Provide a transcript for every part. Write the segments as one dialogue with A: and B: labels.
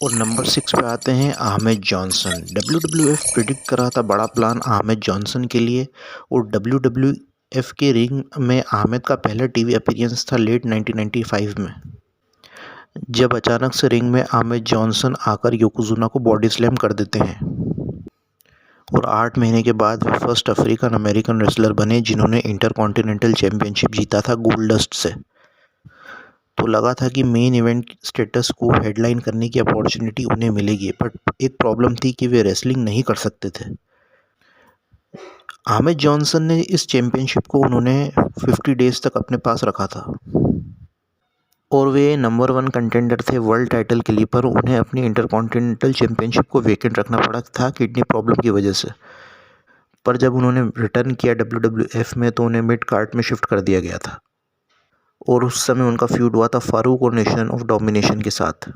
A: और नंबर 6 पे आते हैं अहमद जॉनसन। डब्ल्यूडब्ल्यूएफ प्रिडिक्ट कर रहा था बड़ा प्लान अहमद जॉनसन के लिए, और डब्ल्यूडब्ल्यूएफ के रिंग में अहमद का पहला टीवी अपीयरेंस था लेट 1995 में, जब अचानक से रिंग में अहमद जॉनसन आकर योकोजुना को बॉडी स्लैम कर देते हैं। और 8 महीने के बाद वे फर्स्ट अफ्रीकन अमेरिकन रेसलर बने जिन्होंने इंटरकॉन्टिनेंटल चैंपियनशिप जीता था गोल्डस्ट से। तो लगा था कि मेन इवेंट स्टेटस को हेडलाइन करने की अपॉर्चुनिटी उन्हें मिलेगी, बट एक प्रॉब्लम थी कि वे रेसलिंग नहीं कर सकते थे। अहमद जॉनसन ने इस चैंपियनशिप को उन्होंने 50 डेज तक अपने पास रखा था, और वे नंबर 1 कंटेंडर थे वर्ल्ड टाइटल के लिए, पर उन्हें अपनी इंटरकॉन्टिनेंटल चैंपियनशिप को वेकेंट रखना पड़ा था किडनी प्रॉब्लम की वजह से। पर जब उन्होंने रिटर्न किया डब्ल्यूडब्ल्यूएफ में तो उन्हें मिड कार्ड में शिफ्ट कर दिया गया था, और उस समय उनका फ्यूड हुआ था फारूक और नेशन ऑफ डोमिनेशन के साथ।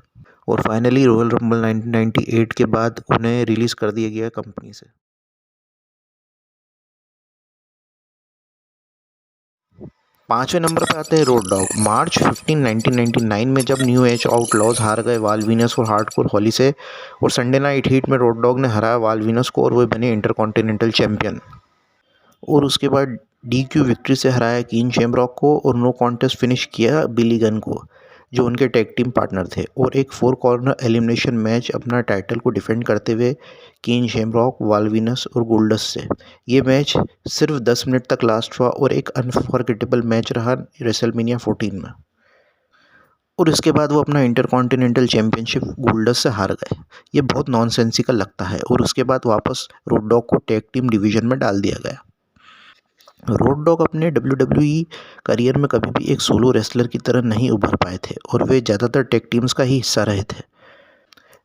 A: और फाइनली रॉयल रंबल 1998 के बाद उन्हें रिलीज़ कर दिया गया कंपनी से। 5वें नंबर पे आते हैं रोड डॉग। मार्च 15, 1999 में जब न्यू एज आउटलॉज हार गए वाल वीनस और हार्डकोर हॉली से, और संडे नाइट हीट में रोड डॉग ने हराया वाल वीनस को और वे बने इंटरकॉन्टिनेंटल चैंपियन। और उसके बाद डीक्यू विक्ट्री से हराया कीन शेमरॉक को, और नो कॉन्टेस्ट फिनिश किया बिली गन को जो उनके टैग टीम पार्टनर थे, और एक 4 कॉर्नर एलिमिनेशन मैच अपना टाइटल को डिफेंड करते हुए कीन शेमरॉक, वाल वीनस और गोल्डस से। ये मैच सिर्फ 10 मिनट तक लास्ट हुआ और एक अनफॉरगेटेबल मैच रहा रेसलमेनिया 14 में। और इसके बाद वो अपना इंटरकॉन्टिनेंटल चैंपियनशिप गोल्डस से हार गए। ये बहुत नॉनसेंसिकल लगता है, और उसके बाद वापस रोड डॉग को टैग टीम डिवीजन में डाल दिया गया। रोड डॉग अपने डब्ल्यूडब्ल्यूई करियर में कभी भी एक सोलो रेसलर की तरह नहीं उभर पाए थे, और वे ज़्यादातर टेक टीम्स का ही हिस्सा रहे थे।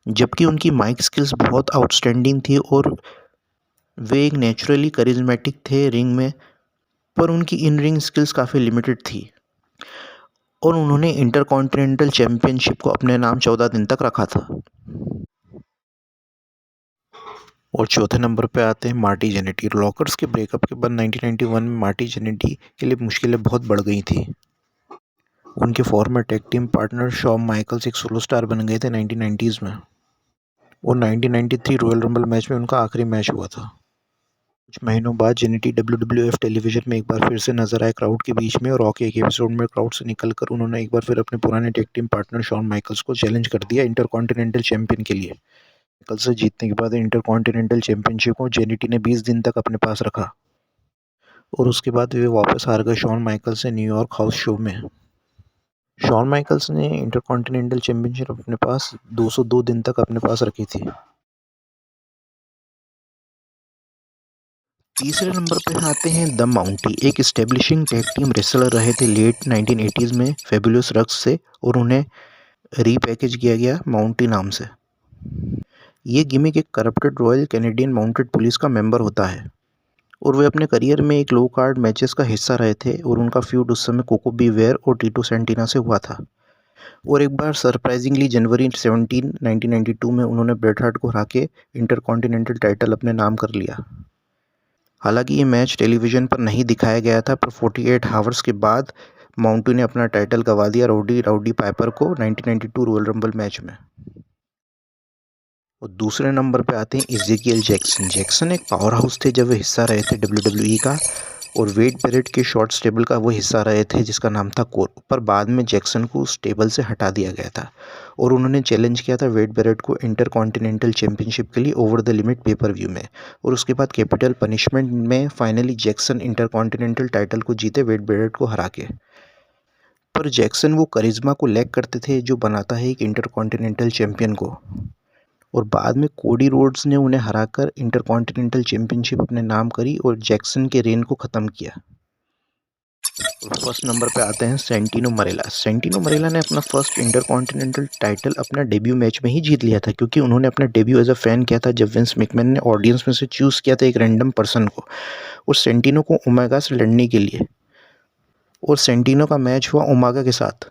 A: जबकि उनकी माइक स्किल्स बहुत आउटस्टैंडिंग थी और वे एक नेचुरली करिज्मेटिक थे रिंग में, पर उनकी इन रिंग स्किल्स काफ़ी लिमिटेड थी, और उन्होंने इंटरकॉन्टिनेंटल चैंपियनशिप को अपने नाम 14 दिन तक रखा था। और चौथे नंबर पे आते हैं मार्टी जेनेटी। लॉकर्स के ब्रेकअप के बाद 1991 में मार्टी जेनेटी के लिए मुश्किलें बहुत बढ़ गई थी। उनके former tag team partner Shawn Michaels एक सोलो स्टार बन गए थे 1990s में, और 1993 रॉयल रंबल मैच में उनका आखिरी मैच हुआ था। कुछ महीनों बाद जेनेटी डब्ल्यूडब्ल्यूएफ टेलीविजन में एक बार फिर से नजर आए क्राउड के बीच में, और रॉ के एक एपिसोड में क्राउड से निकलकर उन्होंने एक बार फिर अपने पुराने tag team partner Shawn Michaels को चैलेंज कर दिया इंटरकॉन्टिनेंटल चैंपियन के लिए। माइकल्स से जीतने के बाद इंटरकॉन्टिनेंटल चैंपियनशिप को जेनेटी ने 20 दिन तक अपने पास रखा, और उसके बाद वे वापस हार गए शॉन माइकल्स से न्यूयॉर्क हाउस शो में। शॉन माइकल्स ने इंटरकॉन्टिनेंटल चैंपियनशिप अपने पास 202 दिन तक अपने पास रखी थी। तीसरे नंबर पे आते हैं द माउंटी। एक स्टेब्लिशिंग टैग टीम रेसलर रहे थे लेट 1980s में फेबुलस रक्स से, और उन्हें रीपैकेज किया गया माउंटी नाम से। ये गिमिक एक corrupted royal Canadian mounted police का मेंबर होता है, और वे अपने करियर में एक लो कार्ड मैचेस का हिस्सा रहे थे, और उनका फ्यूड उस समय कोको बीवेयर और टीटो सेंटिना से हुआ था। और एक बार सरप्राइजिंगली जनवरी 17, 1992 में उन्होंने ब्रेट हार्ट को हरा के इंटरकॉन्टिनेंटल टाइटल अपने नाम कर लिया। हालांकि ये मैच टेलीविज़न पर नहीं दिखाया गया था, पर 48 आवर्स के बाद माउंटी ने अपना टाइटल गंवा दिया राउडी पाइपर को 1992 रॉयल रंबल मैच में। और दूसरे नंबर पे आते हैं इज़ेकियल जैक्सन। जैक्सन एक पावर हाउस थे जब वे हिस्सा रहे थे डब्ल्यूडब्ल्यूई का, और वेड बेरेट के शॉर्ट स्टेबल का वो हिस्सा रहे थे जिसका नाम था कोर। पर बाद में जैक्सन को स्टेबल से हटा दिया गया था, और उन्होंने चैलेंज किया था वेड बेरेट को इंटरकॉन्टिनेंटल चैंपियनशिप के लिए over the limit pay per view में, और उसके बाद कैपिटल पनिशमेंट में फाइनली जैक्सन इंटरकॉन्टिनेंटल टाइटल को जीते वेड बेरेट को हरा के। पर जैक्सन वो करिश्मा को लैक करते थे जो बनाता है एक इंटरकॉन्टिनेंटल चैंपियन को, और बाद में कोडी रोड्स ने उन्हें हराकर इंटरकॉन्टिनेंटल चैंपियनशिप अपने नाम करी और जैक्सन के रेन को ख़त्म किया। और फर्स्ट नंबर पे आते हैं सेंटिनो मरेला। सेंटिनो मरेला ने अपना फर्स्ट इंटरकॉन्टिनेंटल टाइटल अपना डेब्यू मैच में ही जीत लिया था, क्योंकि उन्होंने अपना डेब्यू एज अ फैन किया था जब विंस मैकमैन ने ऑडियंस में से चूज़ किया था एक रैंडम पर्सन को, और सेंटिनो को ओमेगा से लड़ने के लिए। और सेंटिनो का मैच हुआ ओमेगा के साथ,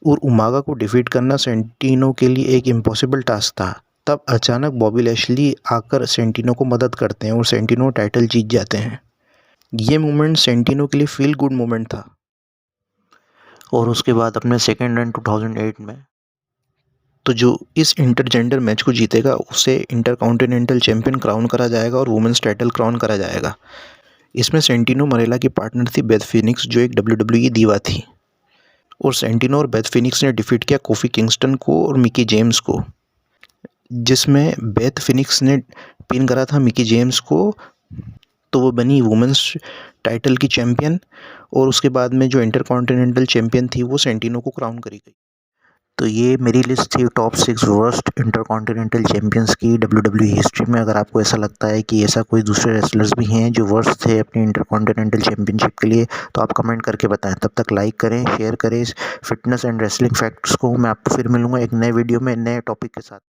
A: और ओमेगा को डिफीट करना सेंटिनो के लिए एक इम्पॉसिबल टास्क था। तब अचानक बॉबी लैशली आकर सेंटिनो को मदद करते हैं और सेंटिनो टाइटल जीत जाते हैं। ये मोमेंट सेंटिनो के लिए फील गुड मोमेंट था। और उसके बाद अपने सेकेंड रन 2008 में, तो जो इस इंटरजेंडर मैच को जीतेगा उसे इंटरकॉन्टिनेंटल चैंपियन क्राउन करा जाएगा और वुमेन्स टाइटल क्राउन करा जाएगा। इसमें सेंटिनो मरेला की पार्टनर थी बेथ फिनिक्स, जो एक WWE दीवा थी, और सेंटिनो और बेथ फिनिक्स ने डिफीट किया कोफी किंगस्टन को और मिकी जेम्स को, जिसमें बेथ फिनिक्स ने पिन करा था मिकी जेम्स को, तो वो बनी वुमेन्स टाइटल की चैंपियन। और उसके बाद में जो इंटरकॉन्टिनेंटल चैंपियन थी वो सेंटिनो को क्राउन करी गई। तो ये मेरी लिस्ट थी टॉप 6 वर्स्ट इंटरकॉन्टिनेंटल चैंपियंस की WWE हिस्ट्री में। अगर आपको ऐसा लगता है कि ऐसा कोई दूसरे रेसलर्स भी हैं जो वर्स्ट थे अपनी इंटरकॉन्टिनेंटल चैंपियनशिप के लिए, तो आप कमेंट करके बताएं। तब तक लाइक करें, शेयर करें इस फिटनेस एंड रेसलिंग फैक्ट्स को। मैं आपको फिर मिलूंगा एक नए वीडियो में नए टॉपिक के साथ।